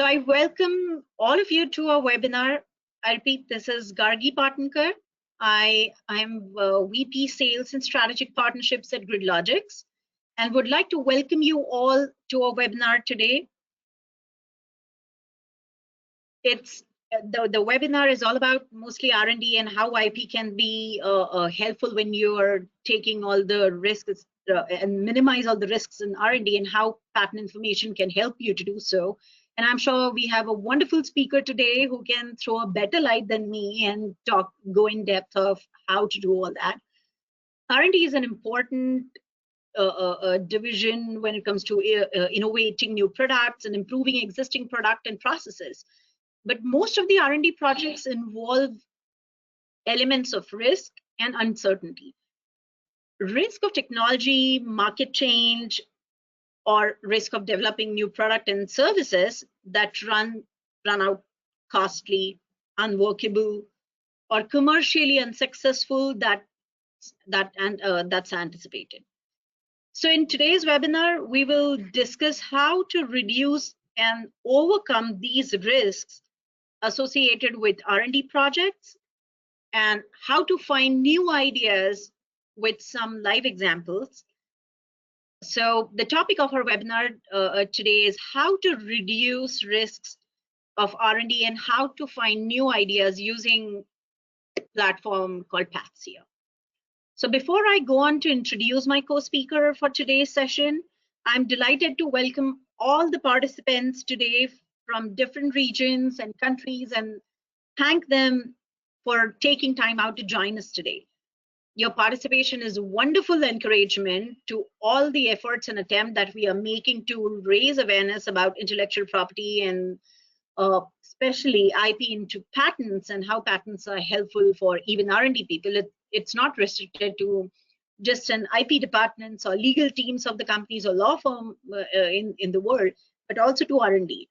So I welcome all of you to our webinar. I repeat, this is Gargi Patnankar. I'm VP Sales and Strategic Partnerships at GridLogix, and would like to welcome you all to our webinar today. It's the webinar is all about mostly R&D and how IP can be helpful when you are taking all the risks and minimize all the risks in R&D, and how patent information can help you to do so. And I'm sure we have a wonderful speaker today who can throw a better light than me and go in depth of how to do all that. R&D is an important division when it comes to innovating new products and improving existing product and processes. But most of the R&D projects involve elements of risk and uncertainty. Risk of technology, market change, or risk of developing new product and services that run out costly, unworkable, or commercially unsuccessful that's anticipated. So in today's webinar, we will discuss how to reduce and overcome these risks associated with R&D projects, and how to find new ideas with some live examples. So the topic of our webinar today is how to reduce risks of R&D and how to find new ideas using a platform called PatSeer. So before I go on to introduce my co-speaker for today's session, I'm delighted to welcome all the participants today from different regions and countries, and thank them for taking time out to join us today. Your participation is wonderful encouragement to all the efforts and attempt that we are making to raise awareness about intellectual property, and especially IP into patents, and how patents are helpful for even R&D people. It's not restricted to just an IP departments or legal teams of the companies or law firm in the world, but also to R&D.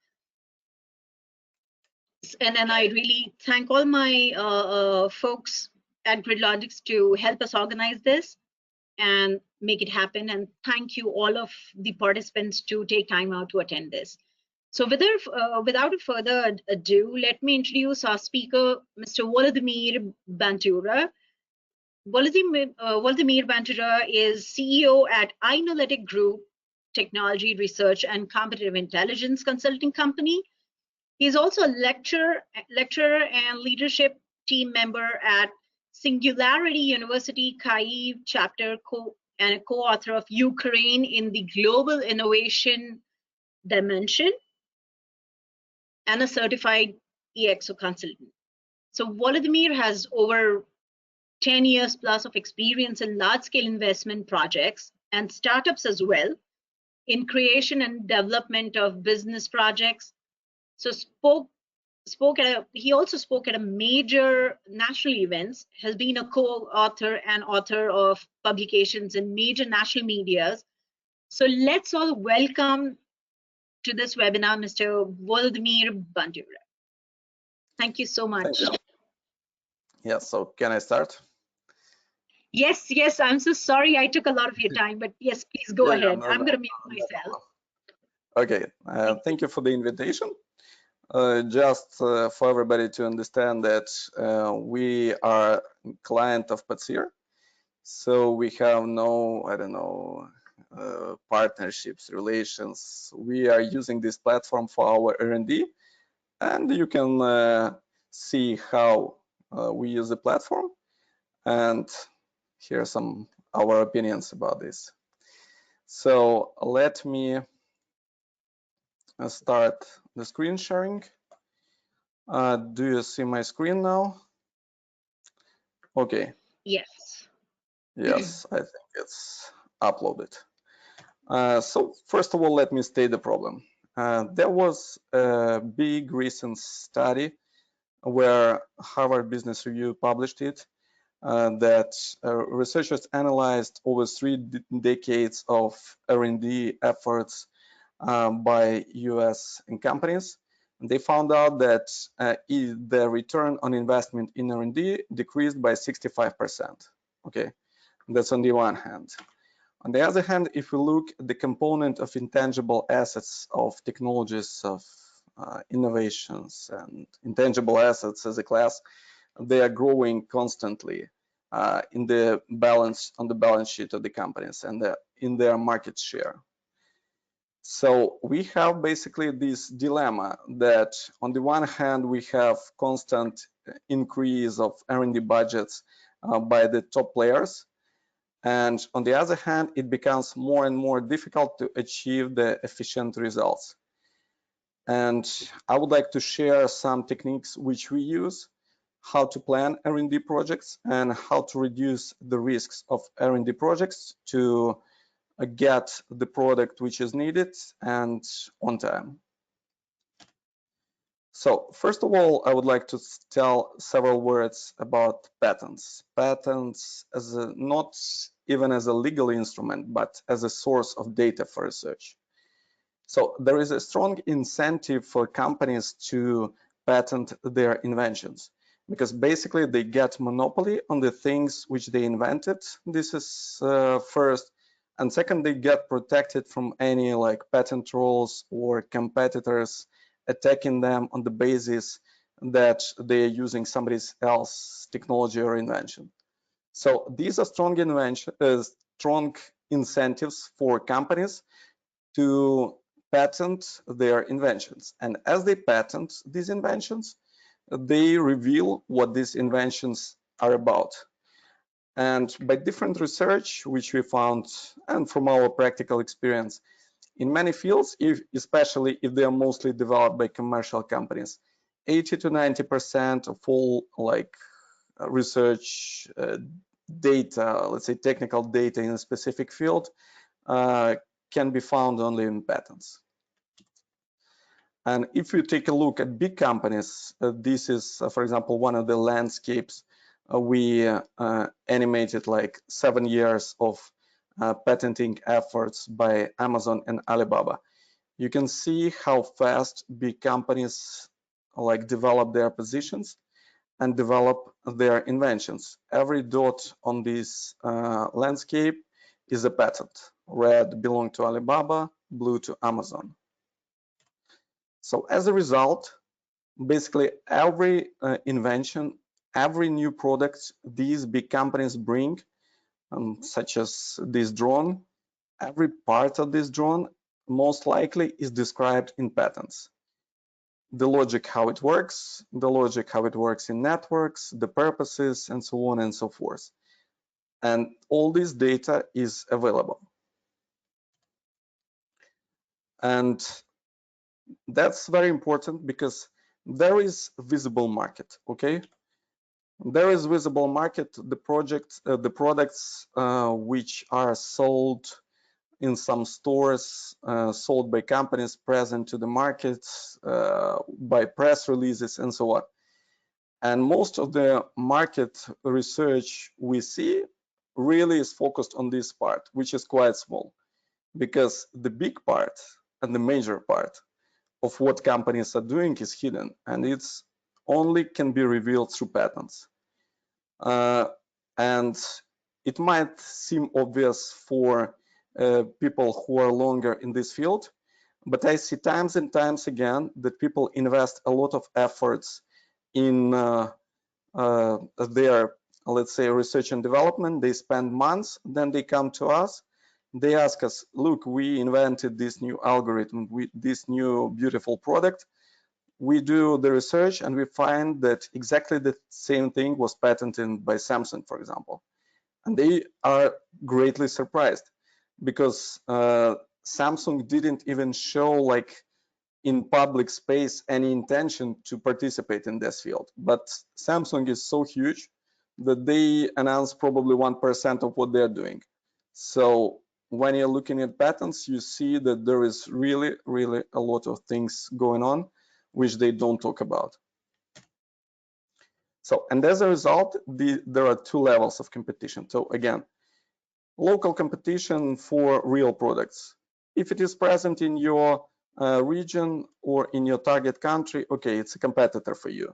And I really thank all my folks at GridLogix to help us organize this and make it happen. And thank you all of the participants to take time out to attend this. So without further ado, let me introduce our speaker, Mr. Volodymyr Bantura. Volodymyr Bantura is CEO at Inolytic Group, technology research and competitive intelligence consulting company. He's also a lecturer and leadership team member at Singularity University Kyiv chapter and a co-author of Ukraine in the Global Innovation Dimension, and a certified EXO consultant. So Volodymyr has over 10 years plus of experience in large-scale investment projects and startups as well, in creation and development of business projects. So he also spoke at a major national events, has been a co-author and author of publications in major national medias. So let's all welcome to this webinar, Mr. Volodymyr Bantura. Thank you so much. Thank you. Yeah, so can I start? Yes, I'm so sorry I took a lot of your time, but yes, please go ahead. No, I'm going to mute myself. Okay, thank you for the invitation. Just for everybody to understand that we are a client of PatSeer, so we have no, partnerships, relations. We are using this platform for our R&D, and you can see how we use the platform, and here are some our opinions about this. So let me start the screen sharing. Do you see my screen now? Okay. Yes. Yes, I think it's uploaded. So first of all, let me state the problem. There was a big recent study where Harvard Business Review published it, that researchers analyzed over 3 decades of R&D efforts by US companies. They found out that the return on investment in R&D decreased by 65%. Okay, that's on the one hand. On the other hand, if we look at the component of intangible assets of technologies of innovations and intangible assets as a class, they are growing constantly on the balance sheet of the companies and in their market share. So we have basically this dilemma that on the one hand, we have constant increase of R&D budgets by the top players. And on the other hand, it becomes more and more difficult to achieve the efficient results. And I would like to share some techniques which we use, how to plan R&D projects and how to reduce the risks of R&D projects to get the product which is needed and on time. So first of all, I would like to tell several words about patents. Patents as not even as a legal instrument, but as a source of data for research. So there is a strong incentive for companies to patent their inventions because basically they get monopoly on the things which they invented. This is first. And second, they get protected from any like patent trolls or competitors attacking them on the basis that they are using somebody else's technology or invention. So these are strong incentives for companies to patent their inventions. And as they patent these inventions, they reveal what these inventions are about. And by different research, which we found, and from our practical experience, in many fields, especially if they are mostly developed by commercial companies, 80 to 90% of all like research data, let's say technical data in a specific field, can be found only in patents. And if you take a look at big companies, this is, for example, one of the landscapes we animated like 7 years of patenting efforts by Amazon and Alibaba. You can see how fast big companies like develop their positions and develop their inventions. Every dot on this landscape is a patent. Red belong to Alibaba, blue to Amazon. So as a result, basically every invention, every new product these big companies bring, such as this drone, every part of this drone most likely is described in patents. The logic how it works, the logic how it works in networks, the purposes, and so on and so forth. And all this data is available. And that's very important because there is visible market, okay? There is visible market, the products which are sold in some stores, sold by companies present to the market, by press releases and so on. And most of the market research we see really is focused on this part, which is quite small, because the big part and the major part of what companies are doing is hidden, and it's only can be revealed through patents. And it might seem obvious for people who are longer in this field, but I see times and times again that people invest a lot of efforts in their, let's say, research and development. They spend months, then they come to us. They ask us, look, we invented this new algorithm, this new beautiful product. We do the research and we find that exactly the same thing was patented by Samsung, for example. And they are greatly surprised because Samsung didn't even show like in public space any intention to participate in this field. But Samsung is so huge that they announce probably 1% of what they're doing. So when you're looking at patents, you see that there is really, really a lot of things going on which they don't talk about. So, and as a result, there are two levels of competition. So again, local competition for real products. If it is present in your region or in your target country, okay, it's a competitor for you.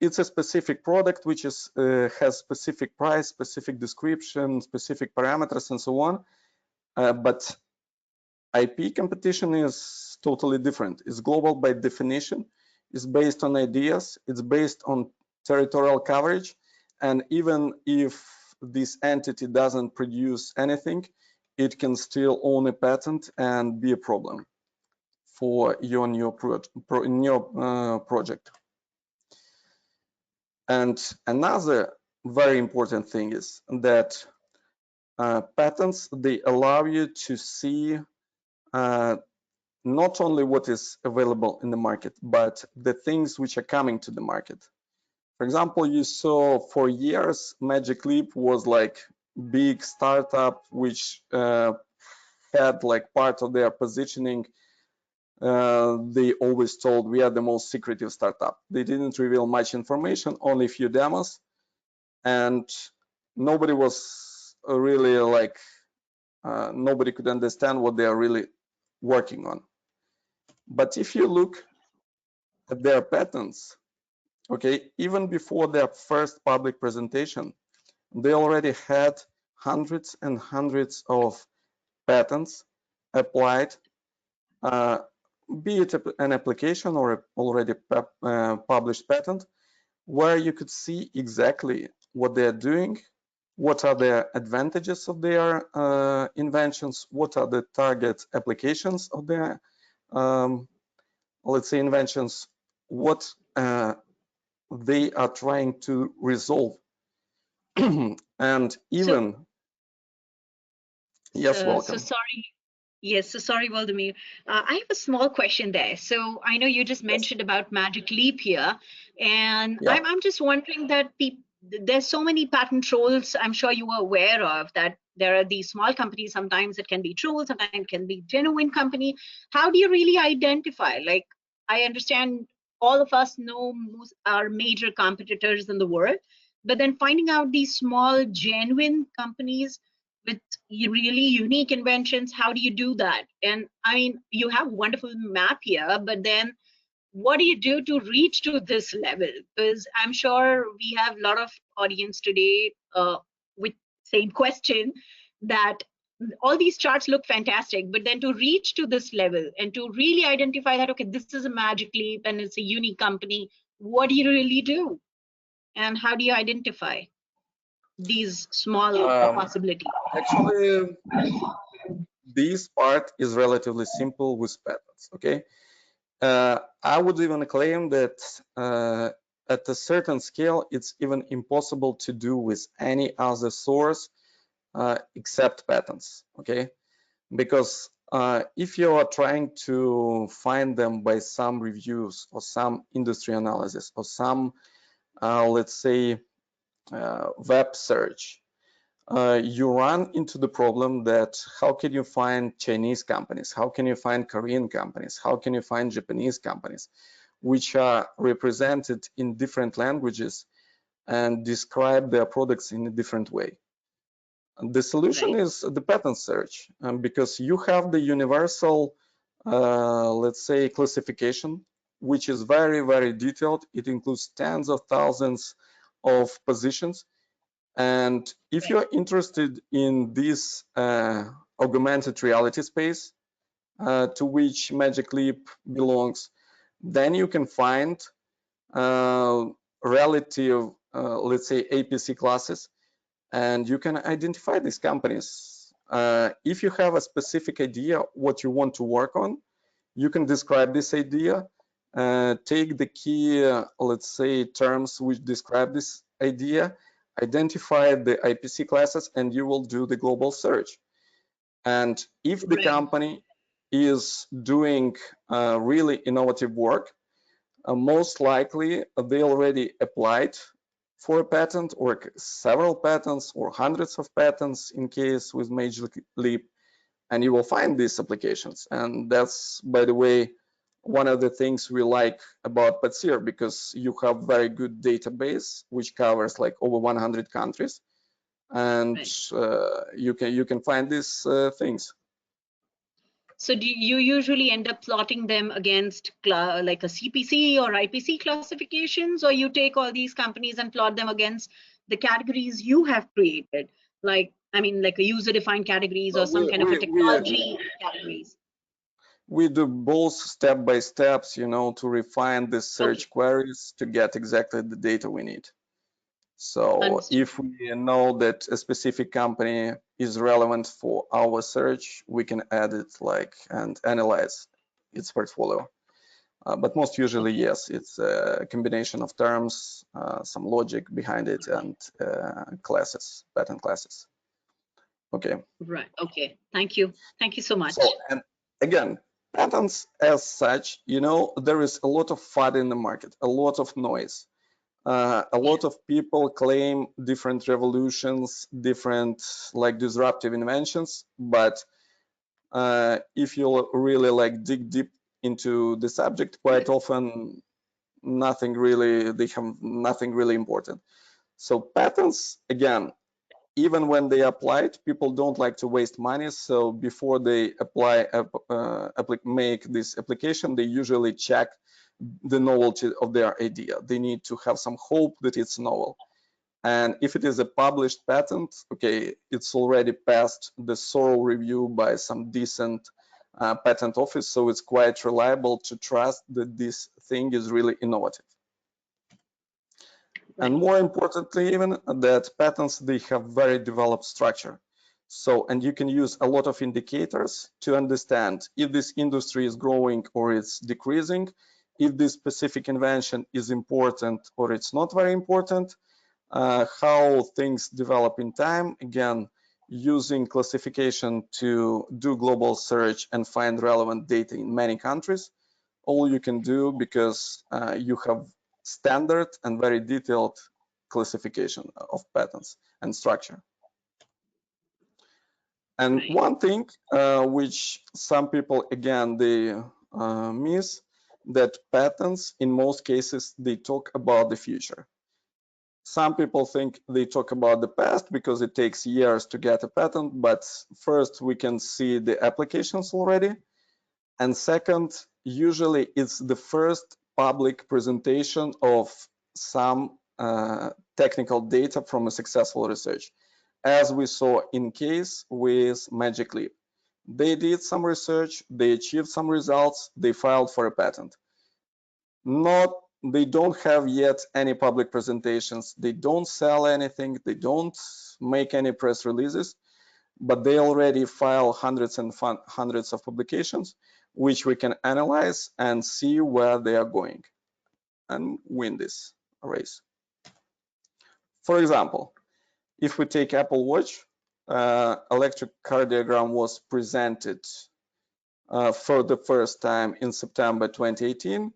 It's a specific product which is has specific price, specific description, specific parameters, and so on. But IP competition is totally different. It's global by definition. It's based on ideas. It's based on territorial coverage. And even if this entity doesn't produce anything, it can still own a patent and be a problem for your new project. And another very important thing is that patents, they allow you to see not only what is available in the market, but the things which are coming to the market. For example, you saw for years, Magic Leap was like big startup which had like part of their positioning. They always told we are the most secretive startup. They didn't reveal much information, only a few demos, and nobody was really like nobody could understand what they are really working on. But if you look at their patents, okay, even before their first public presentation, they already had hundreds and hundreds of patents applied, be it an application or a already published patent, where you could see exactly what they're doing, what are the advantages of their inventions, what are the target applications of their, let's say, inventions, what they are trying to resolve. And even, yes, So welcome. sorry. Yes, so sorry, Valdemir. I have a small question there. So I know you just Yes. mentioned about Magic Leap here, and Yeah. I'm just wondering that there's so many patent trolls. I'm sure you are aware of that. There are these small companies. Sometimes it can be trolls, sometimes it can be genuine company. How do you really identify? Like, I understand all of us know most our major competitors in the world, but then finding out these small genuine companies with really unique inventions, how do you do that? And I mean, you have a wonderful map here, but then what do you do to reach to this level? Because I'm sure we have a lot of audience today with same question, that all these charts look fantastic, but then to reach to this level and to really identify that, okay, this is a Magic Leap and it's a unique company, what do you really do? And how do you identify these small Um, possibilities? Actually, this part is relatively simple with patents, okay? I would even claim that at a certain scale, it's even impossible to do with any other source except patents, okay? Because if you are trying to find them by some reviews or some industry analysis or some, let's say, web search, you run into the problem that how can you find Chinese companies? How can you find Korean companies? How can you find Japanese companies, which are represented in different languages and describe their products in a different way? The solution Right. is the patent search, because you have the universal, let's say, classification, which is very, very detailed. It includes tens of thousands of positions. And if you're interested in this augmented reality space, to which Magic Leap belongs, then you can find relative, let's say, APC classes, and you can identify these companies. If you have a specific idea what you want to work on, you can describe this idea, take the key, let's say, terms which describe this idea, identify the IPC classes, and you will do the global search. And if the Right. company is doing really innovative work, most likely they already applied for a patent or several patents or hundreds of patents in case with Magic Leap, and you will find these applications. And that's, by the way, one of the things we like about PatSeer, because you have very good database which covers like over 100 countries, and Right. you can find these things. So do you usually end up plotting them against like a CPC or IPC classifications, or you take all these companies and plot them against the categories you have created? Like, I mean, like a user-defined categories or some kind of a We technology categories. We do both step by steps, to refine the Okay, search queries to get exactly the data we need. So understood. if we know that a specific company is relevant for our search, we can add it and analyze its portfolio. But most usually, Okay, yes, it's a combination of terms, some logic behind it, and classes, pattern classes. Okay. right. Okay, thank you. Thank you so So, much. and again, patterns as such, there is a lot of FUD in the market, a lot of noise. A Yeah, lot of people claim different revolutions, different disruptive inventions, but if you really dig deep into the subject, quite right, often they have nothing really important. So patents, again, even when they applied, people don't like to waste money. So before they make this application, they usually check the novelty of their idea. They need to have some hope that it's novel. And if it is a published patent, okay, it's already passed the thorough review by some decent patent office. So it's quite reliable to trust that this thing is really innovative. And right, more importantly, even that patents, they have very developed structure. So, and you can use a lot of indicators to understand if this industry is growing or it's decreasing, if this specific invention is important or it's not very important, how things develop in time. Again, using classification to do global search and find relevant data in many countries. All you can do because you have standard and very detailed classification of patterns and structure. And right, one thing which some people, again, they miss, that patents, in most cases, they talk about the future. Some people think they talk about the past because it takes years to get a patent, but first we can see the applications already. And second, usually it's the first public presentation of some technical data from a successful research, as we saw in case with Magic Leap. They did some research, they achieved some results, they filed for a patent. They don't have yet any public presentations, they don't sell anything, they don't make any press releases, but they already file hundreds and hundreds of publications, which we can analyze and see where they are going and win this race. For example, if we take Apple Watch, electrocardiogram was presented for the first time in September 2018.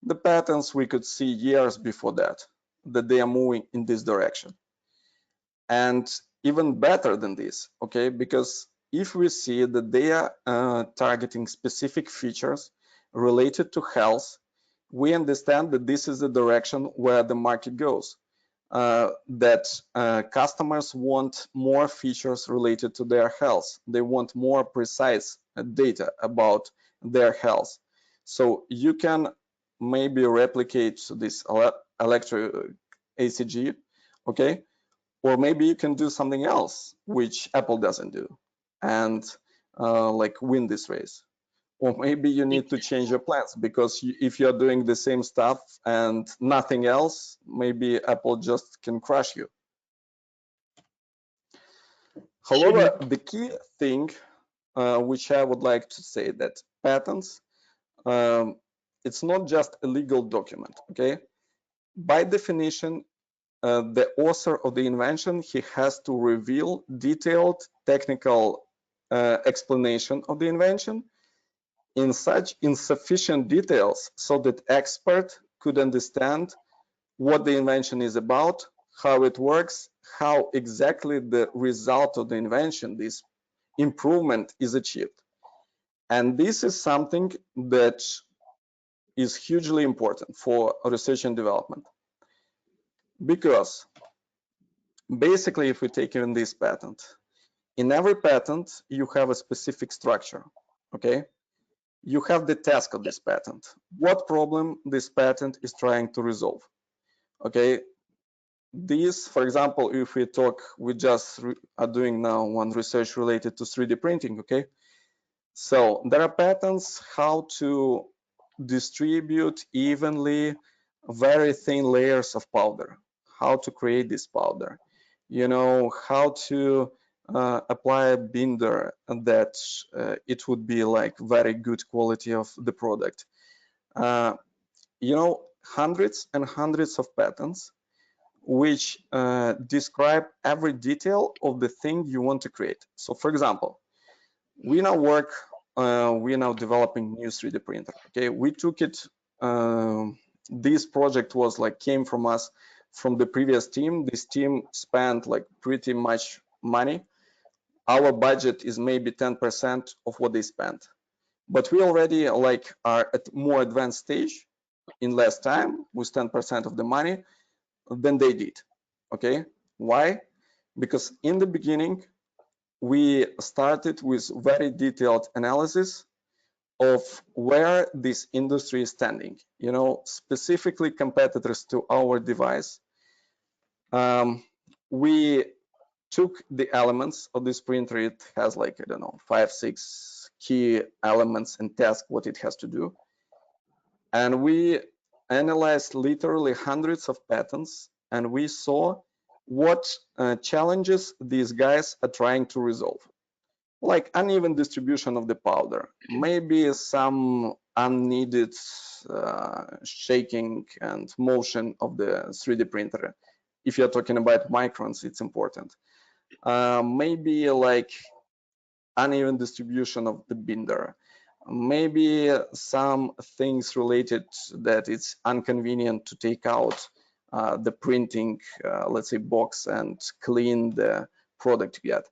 The patterns we could see years before that they are moving in this direction. And even better than this, okay, because if we see that they are targeting specific features related to health, we understand that this is the direction where the market goes. That customers want more features related to their health. They want more precise data about their health. So you can maybe replicate this electro ACG, okay? Or maybe you can do something else which Apple doesn't do and win this race. Or maybe you need to change your plans because if you're doing the same stuff and nothing else, maybe Apple just can crush you. true. However, the key thing which I would like to say that patents, um, it's not just a legal document, okay? By definition, the author of the invention, he has to reveal detailed technical explanation of the invention in sufficient details so that expert could understand what the invention is about, how it works, how exactly the result of the invention, this improvement, is achieved. And this is something that is hugely important for research and development. Because basically, if we take even this patent, in every patent, you have a specific structure, okay? You have the task of this patent. What problem this patent is trying to resolve, okay? This, for example, if we just are doing now one research related to 3D printing, okay? So there are patterns how to distribute evenly very thin layers of powder, how to create this powder, how to apply a binder that it would be like very good quality of the product. Uh, Hundreds and hundreds of patents which describe every detail of the thing you want to create. So for example, we're now developing new 3D printer. Okay, we took it. This project was like came from us from the previous team. This team spent like pretty much money. Our budget is maybe 10% of what they spent, but we already like are at more advanced stage. In less time, with 10% of the money than they did. Okay, why? Because in the beginning we started with very detailed analysis of where this industry is standing, specifically competitors to our device. We took the elements of this printer. It has like, I don't know, 5-6 key elements and tasks what it has to do. And we analyzed literally hundreds of patterns, and we saw what challenges these guys are trying to resolve, like uneven distribution of the powder, maybe some unneeded shaking and motion of the 3D printer. If you're talking about microns, it's important. Maybe like uneven distribution of the binder, maybe some things related that it's inconvenient to take out the printing, let's say, box and clean the product yet.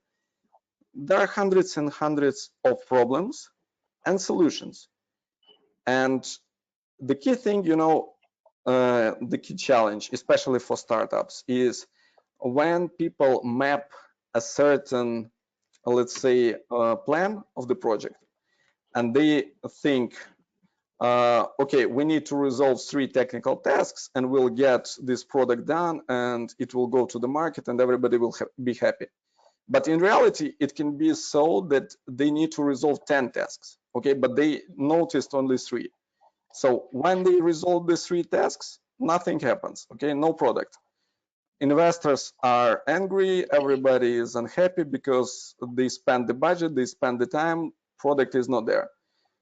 There are hundreds and hundreds of problems and solutions. And the key thing, the key challenge, especially for startups, is when people map a certain, let's say, plan of the project, and they think, okay, we need to resolve 3 technical tasks and we'll get this product done and it will go to the market and everybody will be happy. But in reality, it can be so that they need to resolve 10 tasks, okay, but they noticed only 3. So when they resolve the 3 tasks, nothing happens, okay, no product. Investors are angry, everybody is unhappy because they spend the budget, they spend the time, product is not there.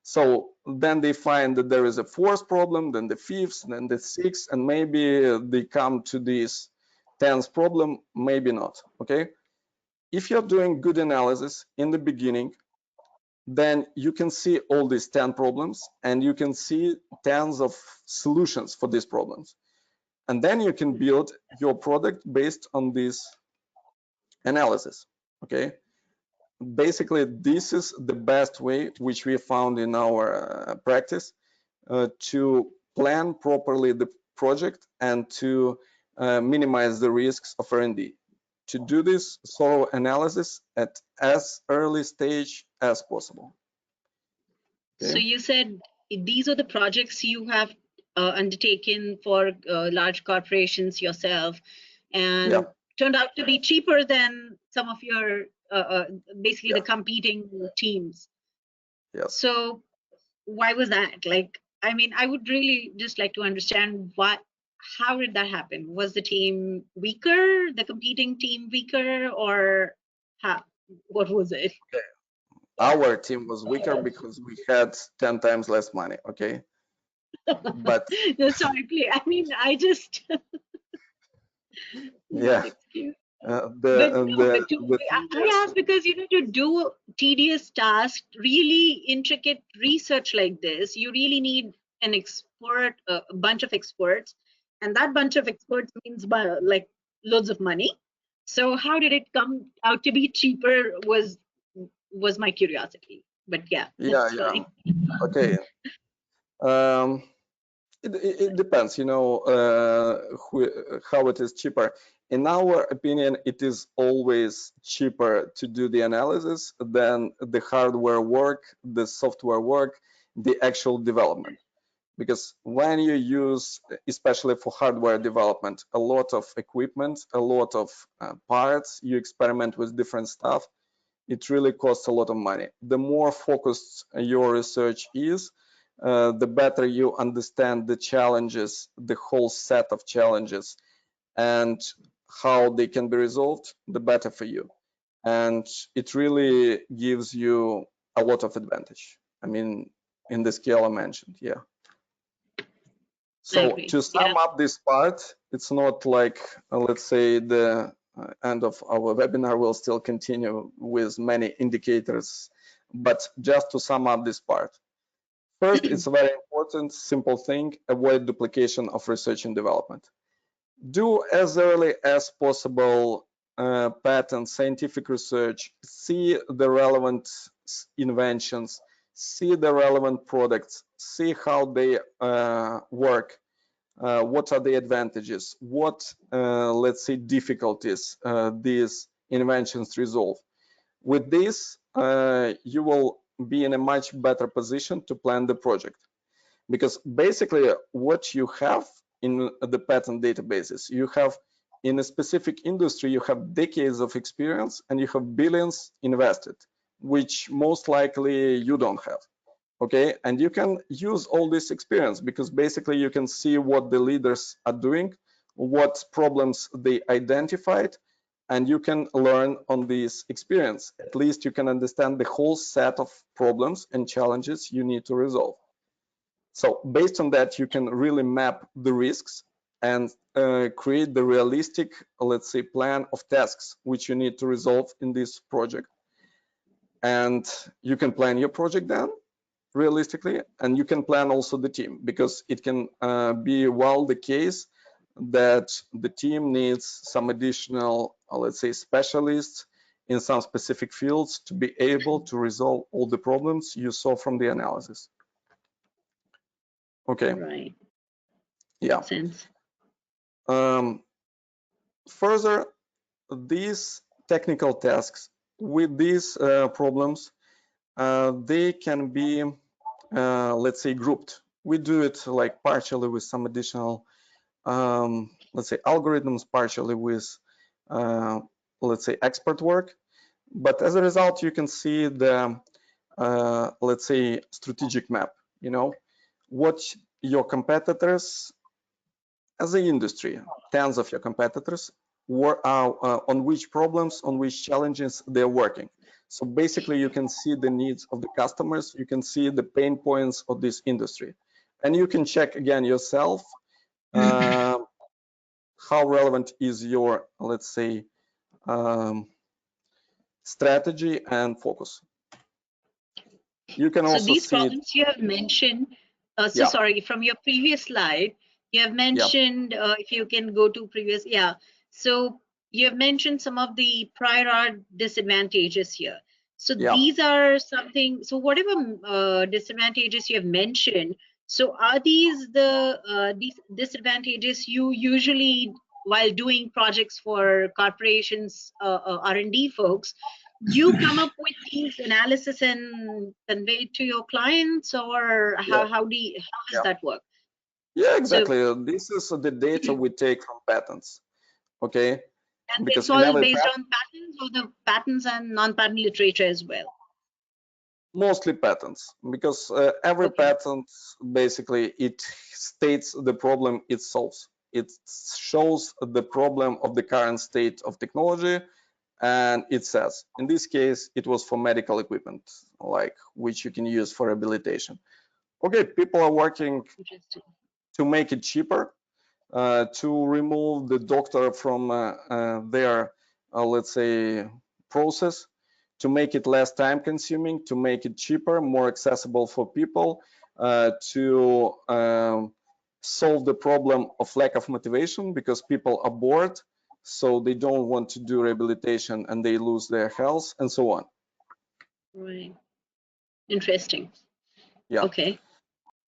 So then they find that there is a 4th problem, then the 5th, then the 6th, and maybe they come to this 10th problem, maybe not, okay? If you're doing good analysis in the beginning, then you can see all these 10 problems and you can see tens of solutions for these problems. And then you can build your product based on this analysis, okay? Basically, this is the best way which we found in our practice to plan properly the project and to minimize the risks of R&D. To do this thorough analysis at as early stage as possible. Okay. So you said these are the projects you have undertaken for large corporations yourself, and turned out to be cheaper than some of your basically the competing teams. Yes. So why was that? Like, I mean, I would really just like to understand how did that happen? Was the team weaker, the competing team weaker, or what was it? Okay. Our team was weaker because we had 10 times less money, okay? But no, sorry, please. I mean, I just yeah. I asked because to do tedious tasks, really intricate research like this, you really need an expert, a bunch of experts, and that bunch of experts means like loads of money. So how did it come out to be cheaper? Was my curiosity, but yeah. Yeah. Okay. It depends, how it is cheaper. In our opinion, it is always cheaper to do the analysis than the hardware work, the software work, the actual development. Because when you use, especially for hardware development, a lot of equipment, a lot of parts, you experiment with different stuff, it really costs a lot of money. The more focused your research is, the better you understand the challenges, the whole set of challenges, and how they can be resolved, the better for you. And it really gives you a lot of advantage. I mean, in the scale I mentioned, yeah. I So agree. to sum Yeah. up this part, it's not like, let's say, the end of our webinar will still continue with many indicators, but just to sum up this part. First, it's a very important, simple thing, avoid duplication of research and development. Do as early as possible patent scientific research, see the relevant inventions, see the relevant products, see how they work, what are the advantages, what, let's say, difficulties these inventions resolve. With this, you will be in a much better position to plan the project. Because basically what you have in the patent databases, you have in a specific industry, you have decades of experience and you have billions invested, which most likely you don't have. Okay, and you can use all this experience because basically you can see what the leaders are doing, what problems they identified, and you can learn on this experience. At least you can understand the whole set of problems and challenges you need to resolve. So based on that, you can really map the risks and create the realistic, let's say, plan of tasks which you need to resolve in this project. And you can plan your project then realistically, and you can plan also the team, because it can be well the case that the team needs some additional, let's say, specialists in some specific fields to be able to resolve all the problems you saw from the analysis. Okay. Right. Yeah. Makes sense. Further, these technical tasks with these problems, they can be, let's say, grouped. We do it like partially with some additional, let's say, algorithms, partially with, let's say, expert work. But as a result, you can see the, let's say, strategic map, you know, what your competitors as an industry, tens of your competitors, on which problems, on which challenges they're working. So basically, you can see the needs of the customers, you can see the pain points of this industry, and you can check again yourself how relevant is your, let's say, strategy and focus. You can So also these see it. problems you have mentioned, so Yeah, sorry, from your previous slide, you have yeah, mentioned, if you can go to previous, yeah. So you have mentioned some of the prior art disadvantages here. So yeah. these are something, so whatever disadvantages you have mentioned, so are these the these disadvantages you usually, while doing projects for corporations, R&D folks, you come up with these analysis and convey it to your clients, or Yeah, how does yeah, that work? yeah, So, exactly. This is the data we take from patents. Okay, and because it's in all every based patent, on patents, or the patents and non-patent literature as well? mostly patents, because every Okay. patent basically it states the problem it solves. It shows the problem of the current state of technology, and it says, in this case, it was for medical equipment, like which you can use for rehabilitation. Okay, people are working Interesting. to make it cheaper, to remove the doctor from their, let's say, process, to make it less time consuming, to make it cheaper, more accessible for people, to solve the problem of lack of motivation, because people are bored, so they don't want to do rehabilitation and they lose their health, and so on. Right. Interesting. Yeah. Okay.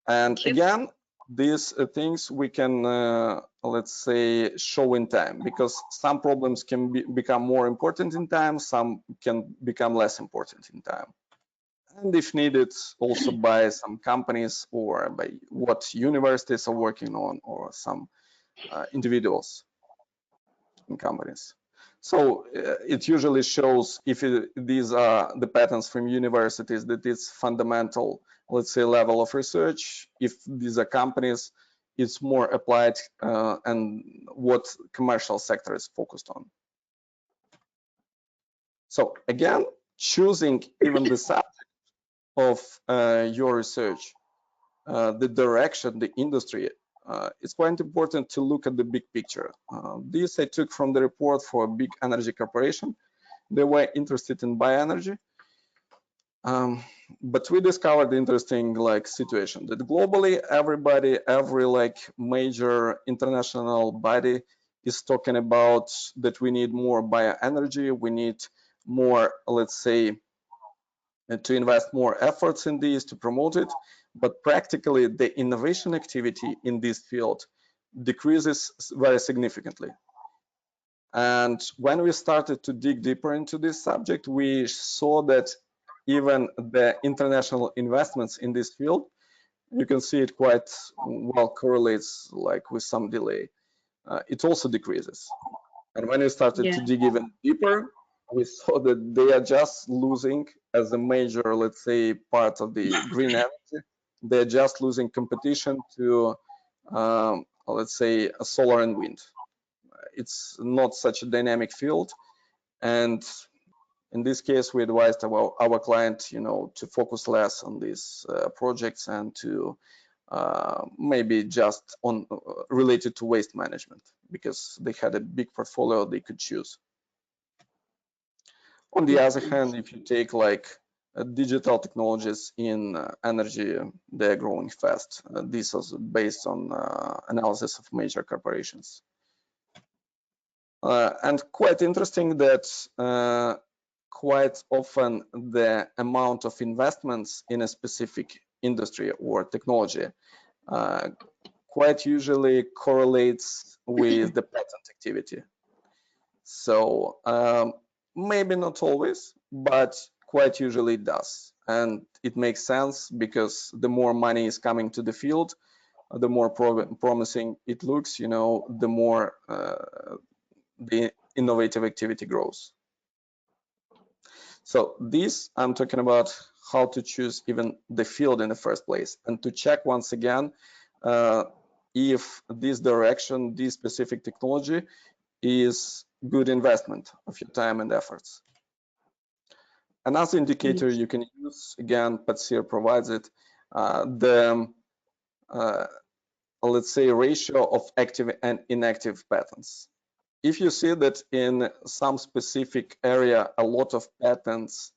And Thank you. again, these things we can, let's say, show in time, because some problems can become more important in time, some can become less important in time. And if needed, also by some companies or by what universities are working on, or some individuals in companies. So it usually shows if these are the patents from universities that it's fundamental, let's say, level of research. If these are companies, it's more applied and what commercial sector is focused on. So again, choosing even the subject of your research, the direction, the industry, it's quite important to look at the big picture. This I took from the report for a big energy corporation. They were interested in bioenergy, but we discovered interesting situation that globally every major international body is talking about that we need more bioenergy, we need more, let's say, to invest more efforts in this to promote it, but practically the innovation activity in this field decreases very significantly. And when we started to dig deeper into this subject, we saw that even the international investments in this field, you can see it quite well correlates with some delay. It also decreases. And when we started to dig even deeper, we saw that they are just losing as a major, let's say, part of the green energy. They're just losing competition to, let's say, solar and wind. It's not such a dynamic field. And in this case, we advised our client, to focus less on these projects and to maybe just on related to waste management, because they had a big portfolio they could choose. On the other hand, if you take digital technologies in energy, they're growing fast. This was based on analysis of major corporations. And quite interesting that quite often the amount of investments in a specific industry or technology quite usually correlates with the patent activity. So maybe not always, but quite usually it does. And it makes sense because the more money is coming to the field, the more promising it looks, the more the innovative activity grows. So this, I'm talking about how to choose even the field in the first place, and to check once again if this direction, this specific technology is good investment of your time and efforts. Another indicator you can use, again, PatSeer provides it, let's say, ratio of active and inactive patents. If you see that in some specific area, a lot of patents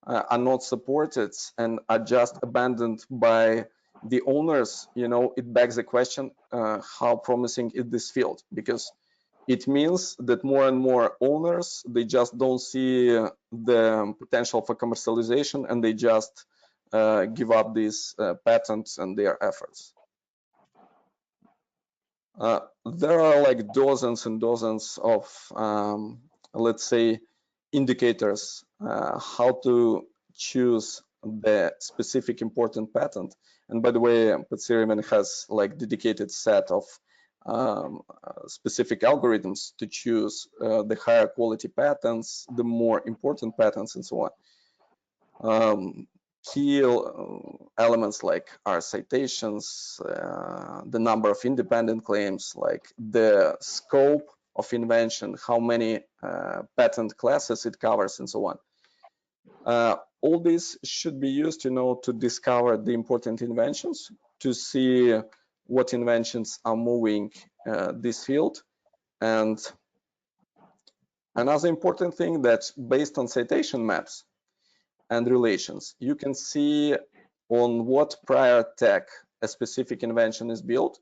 are not supported and are just abandoned by the owners, it begs the question, how promising is this field? Because it means that more and more owners, they just don't see the potential for commercialization, and they just give up these patents and their efforts. There are dozens and dozens of, let's say, indicators how to choose the specific important patent. And by the way, PatSeer even has dedicated set of specific algorithms to choose the higher quality patents, the more important patents, and so on. Key elements are citations, the number of independent claims, the scope of invention, how many patent classes it covers, and so on. All this should be used, to discover the important inventions, to see what inventions are moving this field. And another important thing, that based on citation maps and relations, you can see on what prior tech a specific invention is built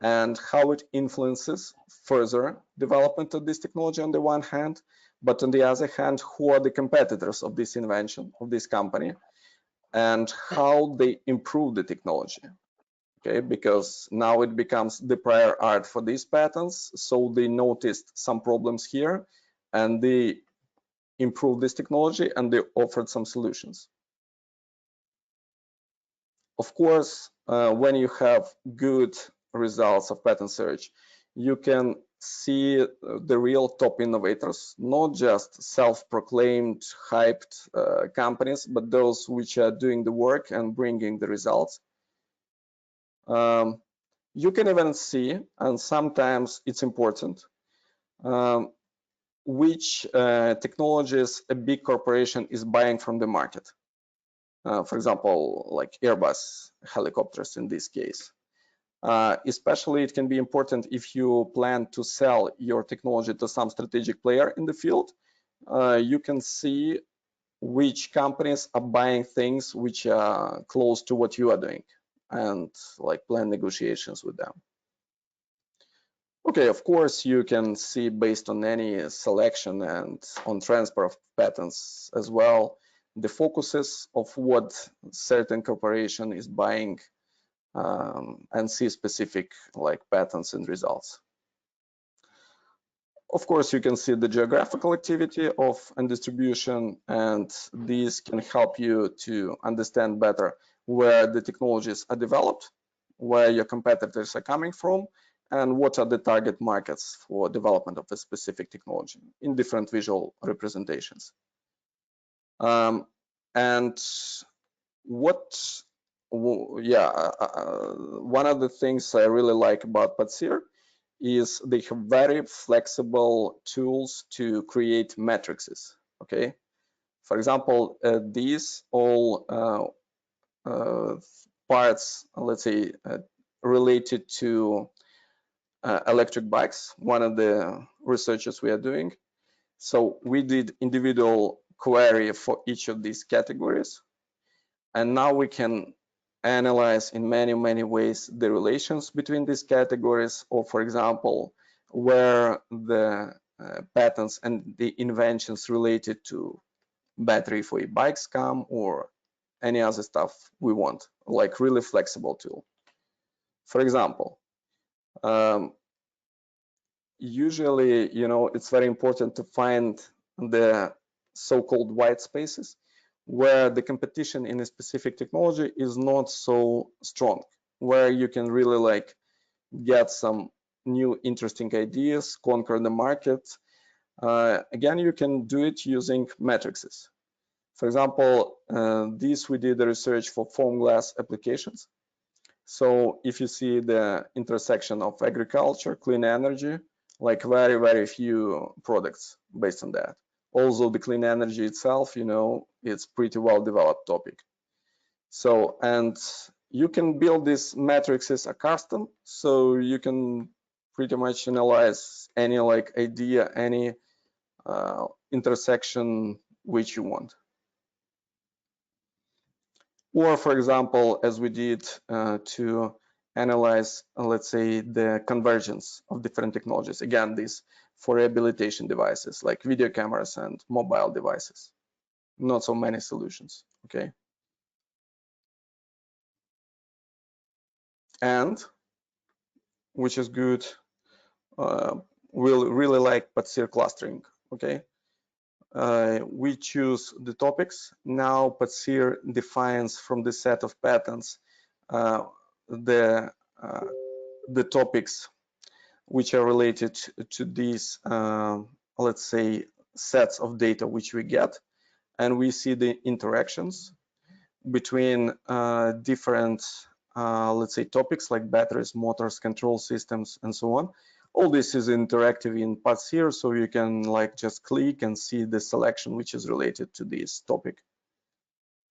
and how it influences further development of this technology on the one hand, but on the other hand, who are the competitors of this invention, of this company, and how they improve the technology. Okay, because now it becomes the prior art for these patents, so they noticed some problems here and they improved this technology and they offered some solutions. Of course, when you have good results of patent search, you can see the real top innovators, not just self-proclaimed, hyped companies, but those which are doing the work and bringing the results. You can even see, and sometimes it's important, which technologies a big corporation is buying from the market. For example, like Airbus helicopters in this case. Especially it can be important if you plan to sell your technology to some strategic player in the field. You can see which companies are buying things which are close to what you are doing and like plan negotiations with them. Okay, of course, you can see based on any selection and on transfer of patents as well, the focuses of what certain corporation is buying and see specific like patterns and results. Of course, you can see the geographical activity of and distribution, and these can help you to understand better where the technologies are developed, where your competitors are coming from, and what are the target markets for development of a specific technology in different visual representations. And what one of the things I really like about PatSeer is they have very flexible tools to create matrices. Okay, for example, these all parts, let's say, related to electric bikes, one of the researches we are doing. So we did individual query for each of these categories, and now we can analyze in many ways the relations between these categories, or for example, where the patents and the inventions related to battery for e-bikes come, or any other stuff we want, like really flexible tool. For example, usually, it's very important to find the so-called white spaces where the competition in a specific technology is not so strong, where you can really like get some new interesting ideas, conquer the market. Again, you can do it using matrices. For example, this we did the research for foam glass applications. So if you see the intersection of agriculture, clean energy, like very few products based on that. Also, the clean energy itself, it's pretty well developed topic. So, and you can build these matrices a custom, so you can pretty much analyze any like idea, any intersection which you want. Or for example, as we did to analyze, let's say, the convergence of different technologies. Again, this for rehabilitation devices like video cameras and mobile devices. Not so many solutions, okay? And, which is good, we'll really like PatSeer clustering, okay? We choose the topics. Now PatSeer defines from the set of patents the topics which are related to these, let's say, sets of data which we get, and we see the interactions between different, let's say, topics like batteries, motors, control systems, and so on. All this is interactive in PatSeer, so you can like just click and see the selection which is related to this topic.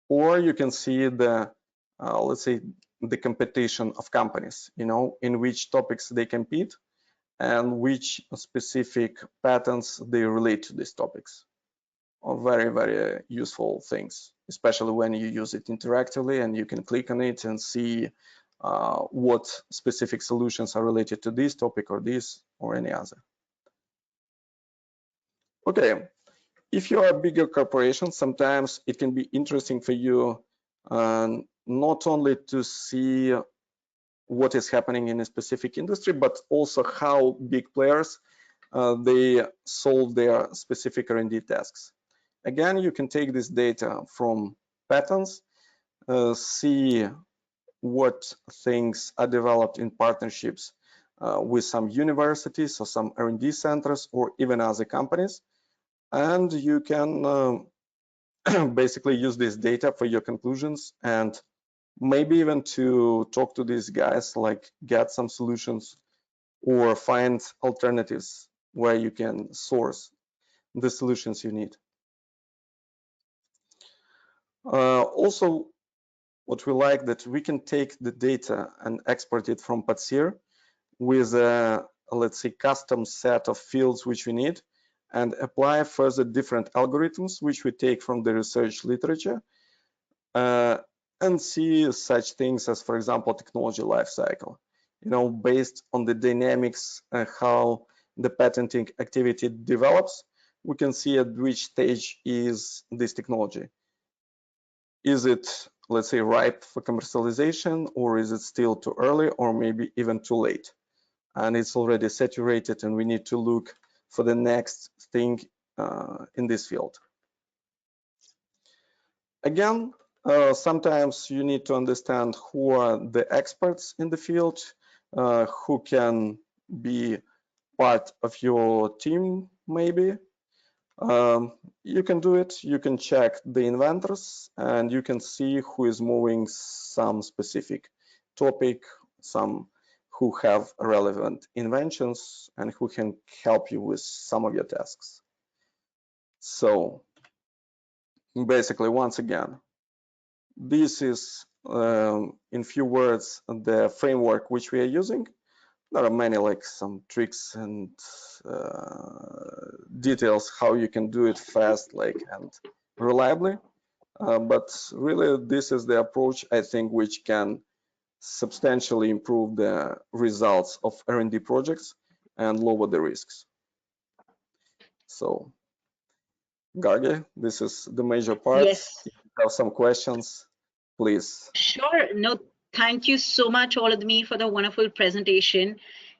Or you can see the, let's say, the competition of companies, in which topics they compete and which specific patents they relate to these topics. Very useful things, especially when you use it interactively and you can click on it and see what specific solutions are related to this topic or this or any other. Okay, if you are a bigger corporation, sometimes it can be interesting for you not only to see what is happening in a specific industry, but also how big players they solve their specific R&D tasks. Again, you can take this data from patents, see what things are developed in partnerships with some universities or some R&D centers or even other companies. And you can basically use this data for your conclusions and maybe even to talk to these guys, like get some solutions or find alternatives where you can source the solutions you need. Also, what we like that we can take the data and export it from PatSeer with a, let's say, custom set of fields which we need, and apply further different algorithms which we take from the research literature, and see such things as, for example, technology lifecycle. Based on the dynamics and how the patenting activity develops, we can see at which stage is this technology. Is it, let's say, ripe for commercialization, or is it still too early, or maybe even too late? And it's already saturated and we need to look for the next thing in this field. Again, sometimes you need to understand who are the experts in the field, who can be part of your team, maybe. You can do it, you can check the inventors, and you can see who is moving some specific topic, some who have relevant inventions, and who can help you with some of your tasks. So basically, once again, this is, in few words, the framework which we are using. There are many, like some tricks and details how you can do it fast, and reliably. But really, this is the approach, I think, which can substantially improve the results of R&D projects and lower the risks. So, Gargi, this is the major part. Yes. If you have some questions, please. Sure. No, thank you so much, Volodymyr, for the wonderful presentation.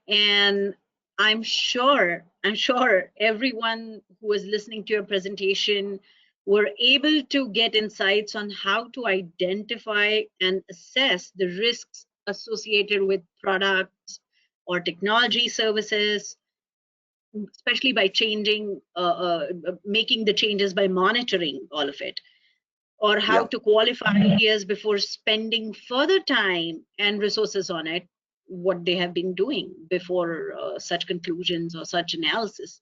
And I'm sure everyone who was listening to your presentation were able to get insights on how to identify and assess the risks associated with products or technology services, especially by making the changes by monitoring all of it, or how Yeah. to qualify ideas before spending further time and resources on it, what they have been doing before such conclusions or such analysis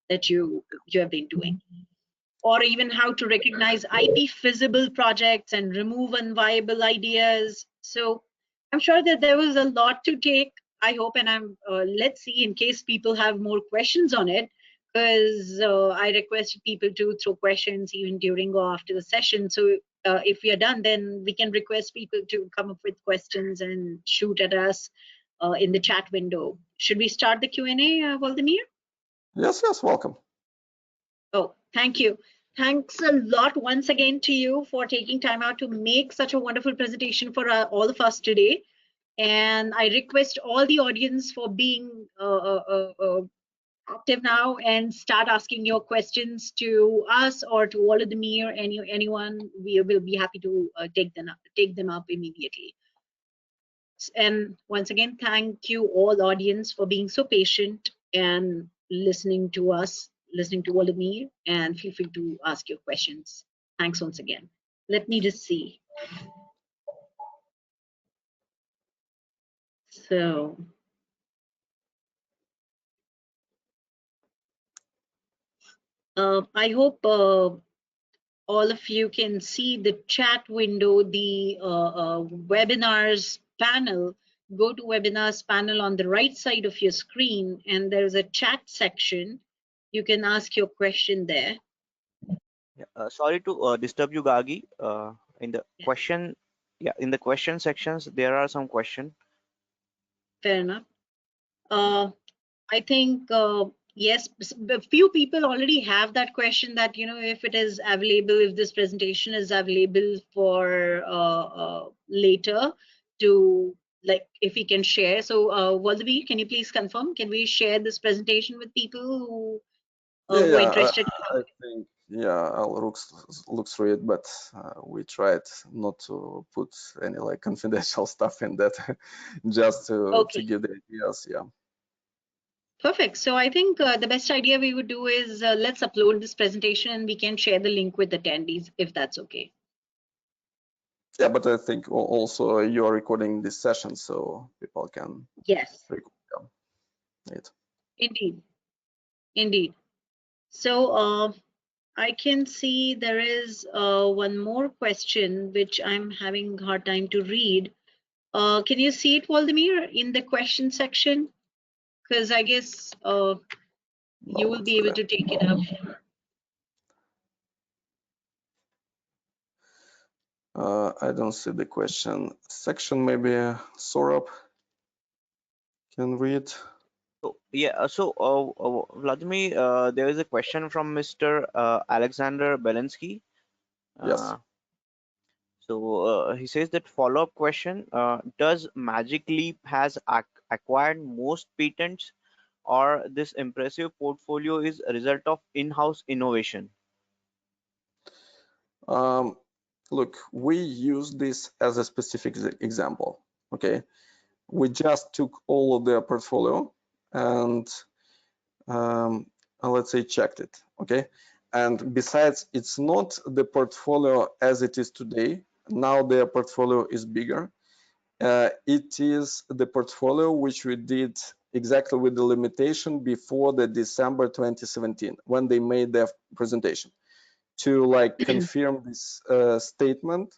that you have been doing, or even how to recognize IP feasible projects and remove unviable ideas. So I'm sure that there was a lot to take, I hope, and let's see in case people have more questions on it, because I requested people to throw questions even during or after the session. So if we are done, then we can request people to come up with questions and shoot at us in the chat window. Should we start the Q&A, Volodymyr? Yes, welcome. Oh, thank you. Thanks a lot once again to you for taking time out to make such a wonderful presentation for all of us today. And I request all the audience for being active now and start asking your questions to us or to Volodymyr, anyone. We will be happy to take them up immediately. And once again, thank you all audience for being so patient and listening to us, listening to all of me, and feel free to ask your questions. Thanks once again. Let me just see. So I hope all of you can see the chat window, the webinars panel. Go to webinars panel on the right side of your screen, and there's a chat section. You can ask your question there. Sorry to disturb you, Gagi. In the question, in the question sections, there are some questions. Fair enough. I think yes, a few people already have that question that, if it is available, if this presentation is available for later, to if we can share. So Volodymyr, can you please confirm? Can we share this presentation with people who are interested? I think Yeah, I'll look through it, but we tried not to put any like confidential stuff in that, just to Okay, give the ideas. Yeah. perfect. So I think the best idea we would do is let's upload this presentation and we can share the link with attendees if that's okay. Yeah, but I think also you're recording this session, so people can Yes, record it. indeed, indeed. So I can see there is one more question which I'm having a hard time to read. Can you see it, Waldemir, in the question section? Because I guess you No, will not be able really. to take it up. I don't see the question section. Maybe Saurabh can read. So yeah, Vladimir, there is a question from Mr. Alexander Belinsky. Yes. Uh, he says that follow-up question: does Magic Leap has acquired most patents, or this impressive portfolio is a result of in-house innovation? Um, Look, we use this as a specific example. Okay, we just took all of their portfolio and let's say checked it. Okay, and besides, it's not the portfolio as it is today. Now their portfolio is bigger. It is the portfolio which we did exactly with the limitation before the December 2017 when they made their presentation, to like confirm this statement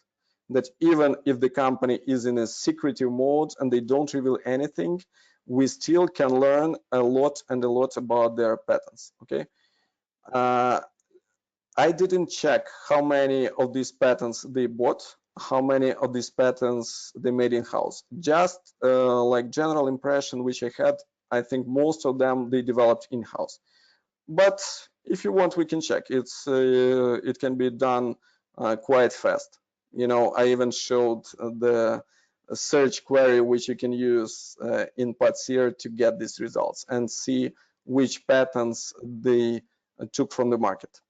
that even if the company is in a secretive mode and they don't reveal anything, we still can learn a lot and a lot about their patents. Okay, uh, I didn't check how many of these patents they bought, how many of these patents they made in-house. Just like general impression which I had, I think most of them they developed in-house. But if you want, we can check. It can be done quite fast. You know, I even showed the search query which you can use in PatSeer to get these results and see which patents they took from the market,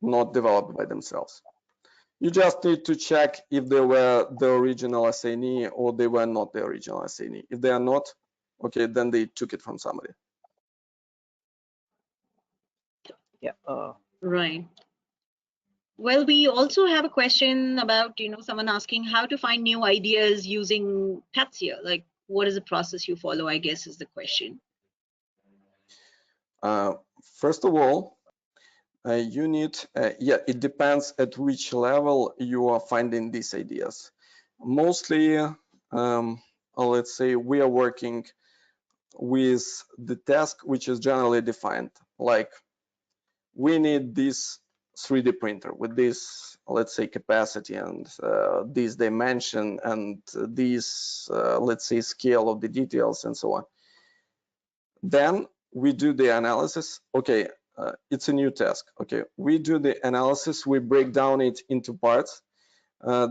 not developed by themselves. You just need to check if they were the original assignee or they were not the original assignee. If they are not, okay, then they took it from somebody. Yeah. Right. Well, we also have a question about, someone asking how to find new ideas using PatSeer. Like, what is the process you follow, I guess, is the question. First of all, you need, yeah, it depends at which level you are finding these ideas. Mostly, let's say we are working with the task which is generally defined, like we need this 3D printer with this, let's say, capacity and this dimension and this, let's say, scale of the details and so on. Then we do the analysis. Okay, it's a new task. Okay, we do the analysis. We break down it into parts.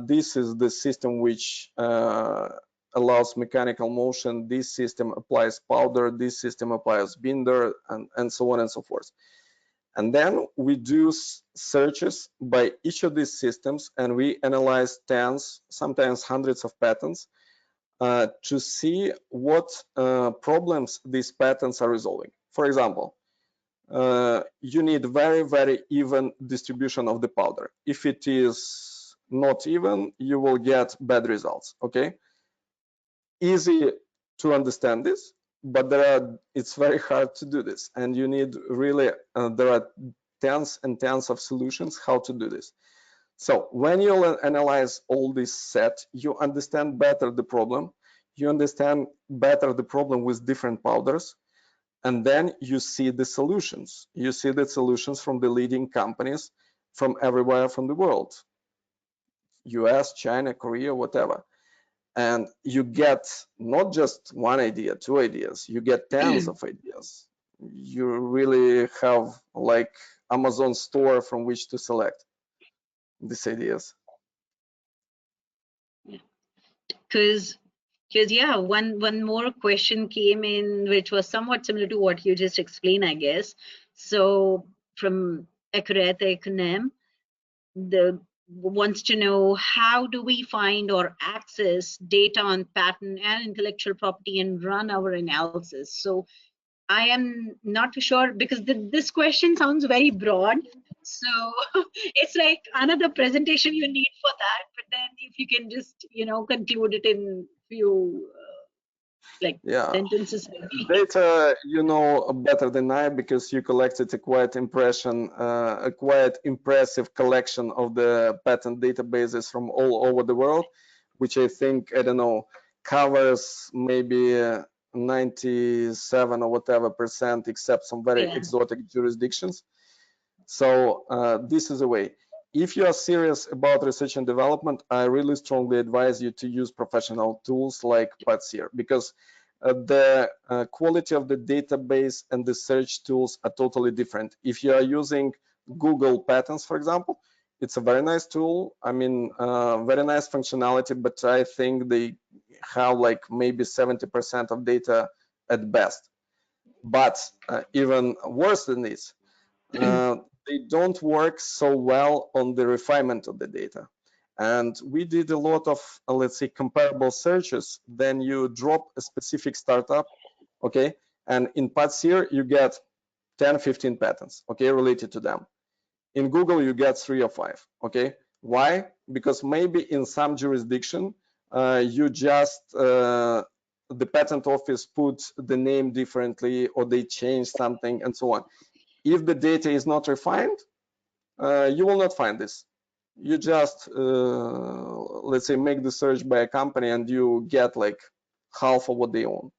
This is the system which allows mechanical motion. This system applies powder. This system applies binder, and so on and so forth. And then we do searches by each of these systems, and we analyze tens, sometimes hundreds of patents to see what problems these patents are resolving. For example, you need very, very even distribution of the powder. If it is not even, you will get bad results, okay? Easy to understand this, but it's very hard to do this. And you need really, there are tens and tens of solutions how to do this. So when you analyze all this set, you understand better the problem. You understand better the problem with different powders. And then you see the solutions. You see the solutions from the leading companies from everywhere from the world, US, China, Korea, whatever. And you get not just one idea, two ideas, you get tens of ideas. You really have like Amazon store from which to select these ideas. Because yeah, one more question came in which was somewhat similar to what you just explained, I guess. So from Ekret the wants to know how do we find or access data on patent and intellectual property and run our analysis. So I am not too sure because this question sounds very broad. So it's like another presentation you need for that. But then if you can just, conclude it in few like Yeah, sentences maybe. data you know better than I because you collected a quite impressive collection of the patent databases from all over the world, which I think, I don't know, covers maybe 97 or whatever percent, except some very Yeah. exotic jurisdictions. So this is a way. If you are serious about research and development, I really strongly advise you to use professional tools like PatSeer because the quality of the database and the search tools are totally different. If you are using Google Patents, for example, it's a very nice tool. I mean, very nice functionality, but I think they have like maybe 70% of data at best. But even worse than this, uh, they don't work so well on the refinement of the data. And we did a lot of, let's say, comparable searches. Then you drop a specific startup, okay? And in PatSeer, you get 10, 15 patents, okay, related to them. In Google, you get 3 or 5, okay? Why? Because maybe in some jurisdiction, the patent office put the name differently or they change something and so on. If the data is not refined, you will not find this. You just, let's say, make the search by a company and you get like half of what they own.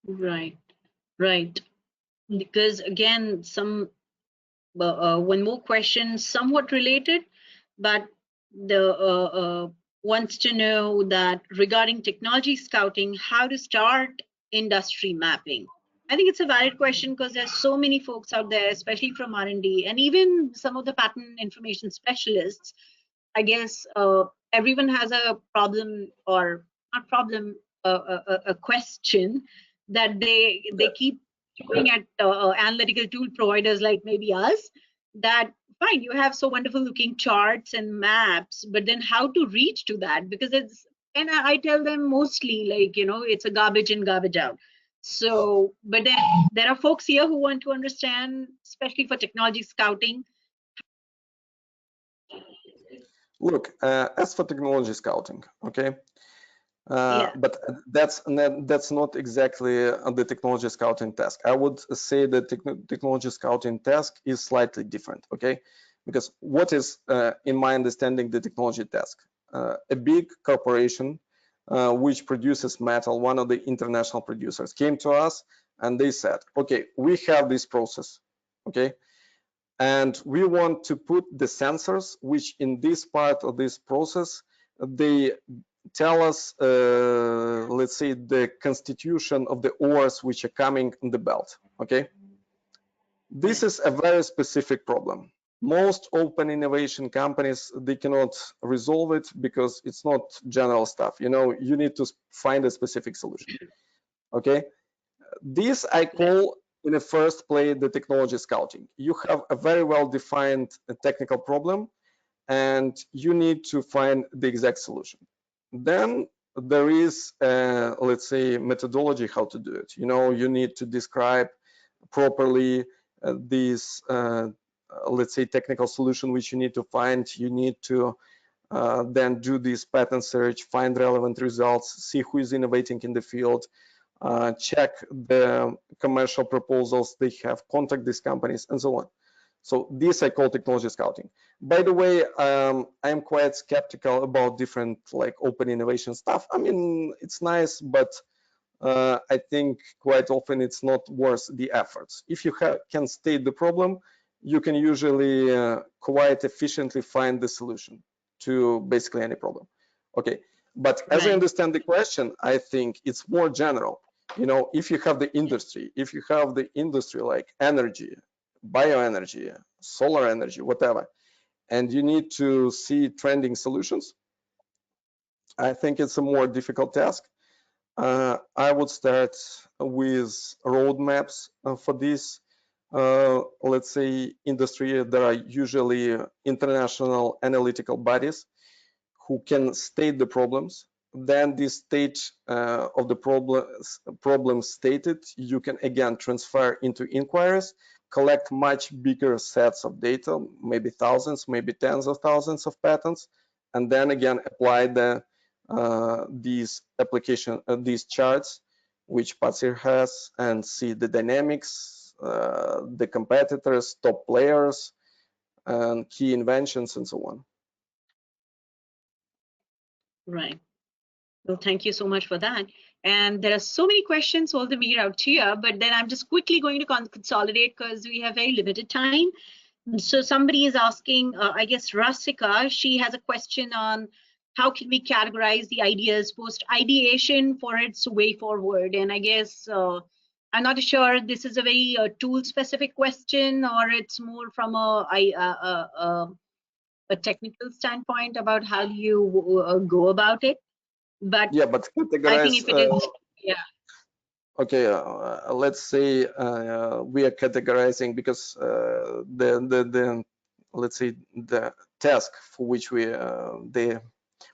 Right. Right. Because again, one more question, somewhat related, but the wants to know that regarding technology scouting, how to start industry mapping. I think it's a valid question because there's so many folks out there, especially from R&D, and even some of the patent information specialists. I guess everyone has a problem or not problem, a question that they keep throwing at analytical tool providers like maybe us. That fine, you have so wonderful looking charts and maps, but then how to reach to that? Because it's and I tell them mostly like it's a garbage in garbage out. So, but then there are folks here who want to understand, especially for technology scouting. Look, as for technology scouting, okay, Yeah. but that's not exactly the technology scouting task. I would say the technology scouting task is slightly different, okay? Because what is, in my understanding, the technology task? A big corporation which produces metal, one of the international producers, came to us and they said, okay, we have this process, okay? And we want to put the sensors, which in this part of this process, they tell us, let's say, the constitution of the ores which are coming in the belt, okay? This is a very specific problem. Most open innovation companies, they cannot resolve it because it's not general stuff. You need to find a specific solution, okay? This I call in the first place the technology scouting. You have a very well-defined technical problem and you need to find the exact solution. Then there is, let's say, methodology how to do it. You need to describe properly this, let's say, technical solution which you need to find. You need to then do this patent search, find relevant results, see who is innovating in the field, check the commercial proposals they have, contact these companies, and so on. So this I call technology scouting. By the way, I'm quite skeptical about different like open innovation stuff. I mean, it's nice, but I think quite often it's not worth the efforts. If you can state the problem, you can usually quite efficiently find the solution to basically any problem. Okay, but as I Right. understand the question, I think it's more general. If you have the industry like energy, bioenergy, solar energy, whatever, and you need to see trending solutions, I think it's a more difficult task. I would start with roadmaps for this. let's say, industry, there are usually international analytical bodies who can state the problems. Then this state of the problem stated, you can again transfer into inquiries, collect much bigger sets of data, maybe thousands, maybe tens of thousands of patents, and then again apply these charts which PatSeer has, and see the dynamics, the competitors, top players, and key inventions, and so on. Right. Well, thank you so much for that. And there are so many questions, all the meet out here, but then I'm just quickly going to consolidate because we have very limited time. So somebody is asking, I guess Rasika, she has a question on how can we categorize the ideas post ideation for its way forward? And I guess I'm not sure this is a very tool specific question, or it's more from a technical standpoint about how do you go about it. But yeah, but I think categorize, if it is, yeah. okay, let's say we are categorizing because the let's say the task for which the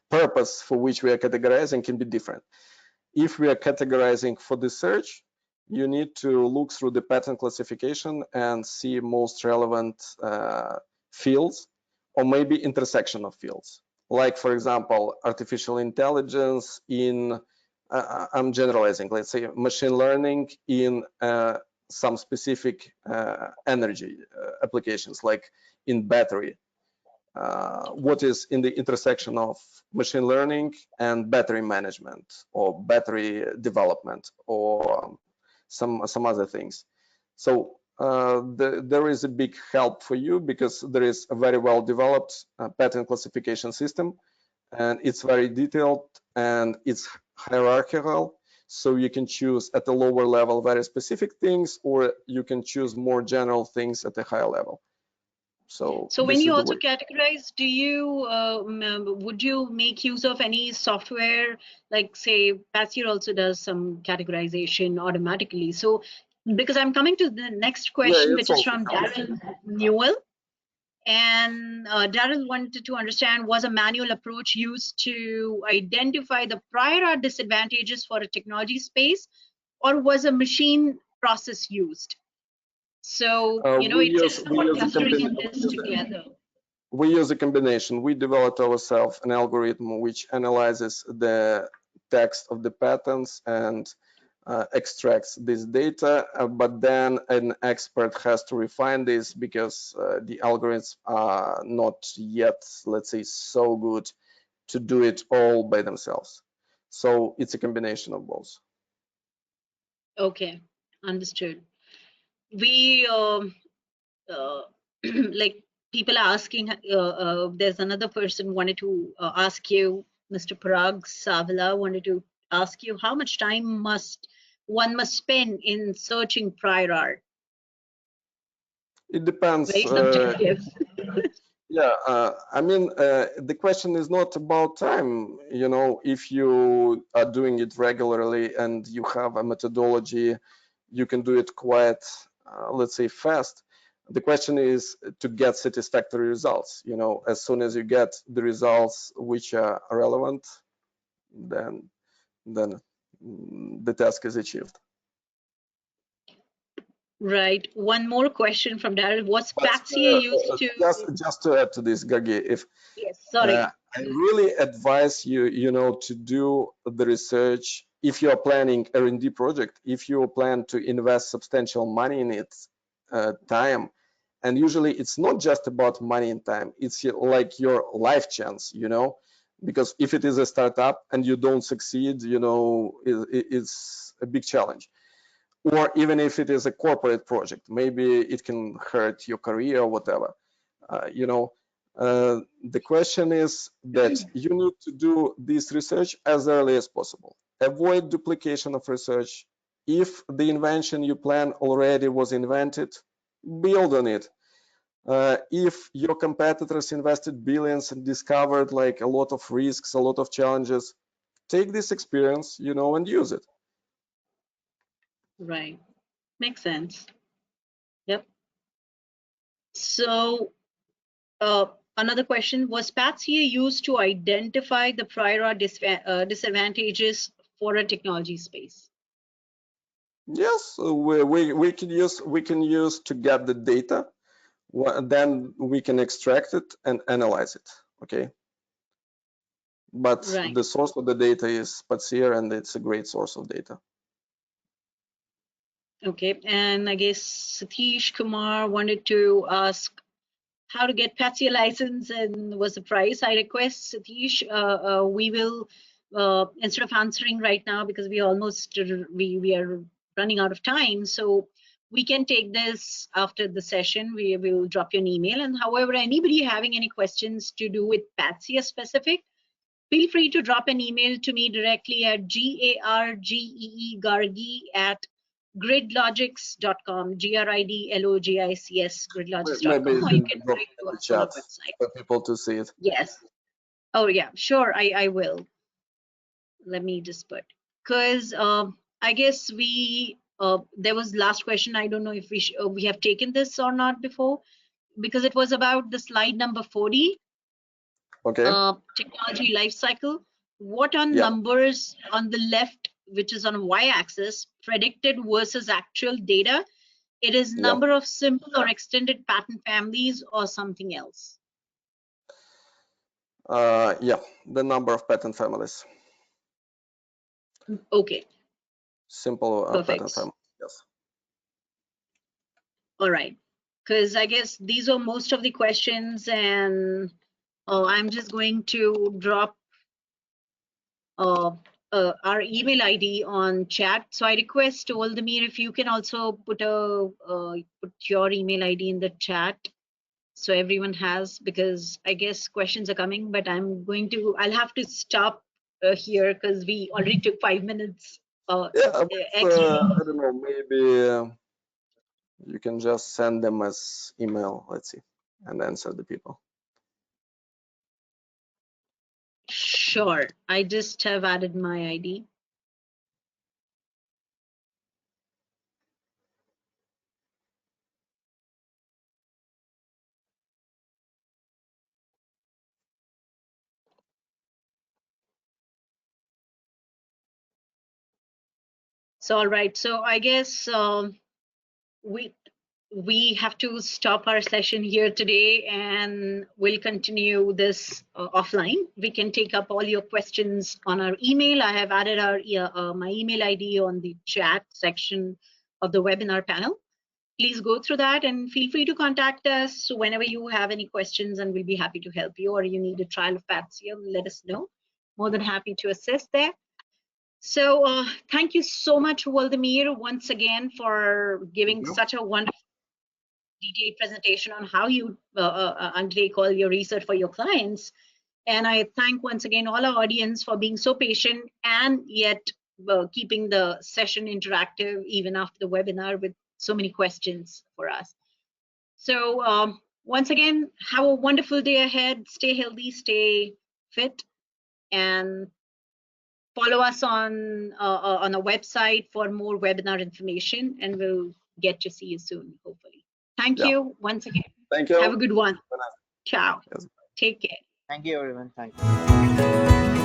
purpose for which we are categorizing can be different. If we are categorizing for the search, you need to look through the pattern classification and see most relevant fields, or maybe intersection of fields. Like, for example, artificial intelligence in, I'm generalizing, let's say machine learning in some specific energy applications, like in battery. What is in the intersection of machine learning and battery management, or battery development, or some other things. So there is a big help for you because there is a very well developed pattern classification system, and it's very detailed and it's hierarchical. So you can choose at a lower level very specific things, or you can choose more general things at a higher level. So when this you is the also way. categorize, do you would you make use of any software, like say PatSeer also does some categorization automatically? So because I'm coming to the next Yeah, question, it's which is also from helps. Daryl Newell. And Daryl wanted to understand, was a manual approach used to identify the prior art disadvantages for a technology space, or was a machine process used? So, it's about clustering this together. We use a combination. We developed ourselves an algorithm which analyzes the text of the patterns and extracts this data, but then an expert has to refine this because the algorithms are not yet, let's say, so good to do it all by themselves. So it's a combination of both. Okay, understood. We like people are asking. There's another person wanted to ask you, Mr. Parag Savala wanted to ask you, how much time one must spend in searching prior art? It depends. Very subjective. Yeah, I mean, the question is not about time. You know, if you are doing it regularly and you have a methodology, you can do it quite, let's say, fast. The question is to get satisfactory results. You know, as soon as you get the results which are relevant, then the task is achieved. Right. One more question from Daryl. Was But PatSeer used to? just to add to this, Gagi, if Yes. Sorry. I really advise you, to do the research if you are planning R&D project, if you plan to invest substantial money in it, time, and usually it's not just about money and time, it's like your life chance, because if it is a startup and you don't succeed, it's a big challenge. Or even if it is a corporate project, maybe it can hurt your career or whatever. The question is that you need to do this research as early as possible. Avoid duplication of research. If the invention you plan already was invented, build on it. If your competitors invested billions and discovered like a lot of risks, a lot of challenges, take this experience, and use it. Right. Makes sense. Yep. So another question, was PatSeer used to identify the prior art disadvantages for a technology space? Yes, we can use to get the data, then we can extract it and analyze it. Okay, but Right. the source of the data is PatSeer, and it's a great source of data. Okay, and I guess Satish Kumar wanted to ask how to get PatSeer license and what's the price. I request Satish, we will, instead of answering right now because we almost, we are running out of time, so we can take this after the session. We will drop you an email, and however, anybody having any questions to do with PatSeer specific, feel free to drop an email to me directly at gargeegargi@gridlogics.com, GRIDLOGICS, Maybe gridlogics.com, you or you can can drop write it to in the us on our chat website. for people to see it. Yes. Oh, yeah, sure. I will. Let me just put, because I guess there was last question. I don't know if we have taken this or not before, because it was about the slide number 40. Okay. Technology life cycle. What are Yeah. numbers on the left, which is on y-axis, predicted versus actual data? It is Yeah. number of simple or extended pattern families or something else? Yeah, the number of pattern families. Okay, Simple pattern perfect. family. Yes. All right, because I guess these are most of the questions, and I'm just going to drop our email ID on chat. So I request Oldemir, if you can also put your email ID in the chat so everyone has, because I guess questions are coming, but I'll have to stop here because we already took 5 minutes Yeah, but, extra. I don't know, maybe you can just send them as email, let's see, and answer the people. Sure, I just have added my ID. So all right, so I guess we we have to stop our session here today, and we'll continue this offline. We can take up all your questions on our email. I have added my email ID on the chat section of the webinar panel. Please go through that and feel free to contact us whenever you have any questions, and we'll be happy to help you, or you need a trial of PatSeer, let us know. More than happy to assist there. So thank you so much, Waldemir, once again for giving such a wonderful detailed presentation on how you undertake all your research for your clients. And I thank once again all our audience for being so patient and yet keeping the session interactive even after the webinar with so many questions for us. So once again, have a wonderful day ahead. Stay healthy, stay fit, and follow us on our website for more webinar information, and we'll get to see you soon, hopefully. Thank Yeah. you once again. Thank you. Have a good one. Ciao. Yes. Take care. Thank you, everyone. Thank you.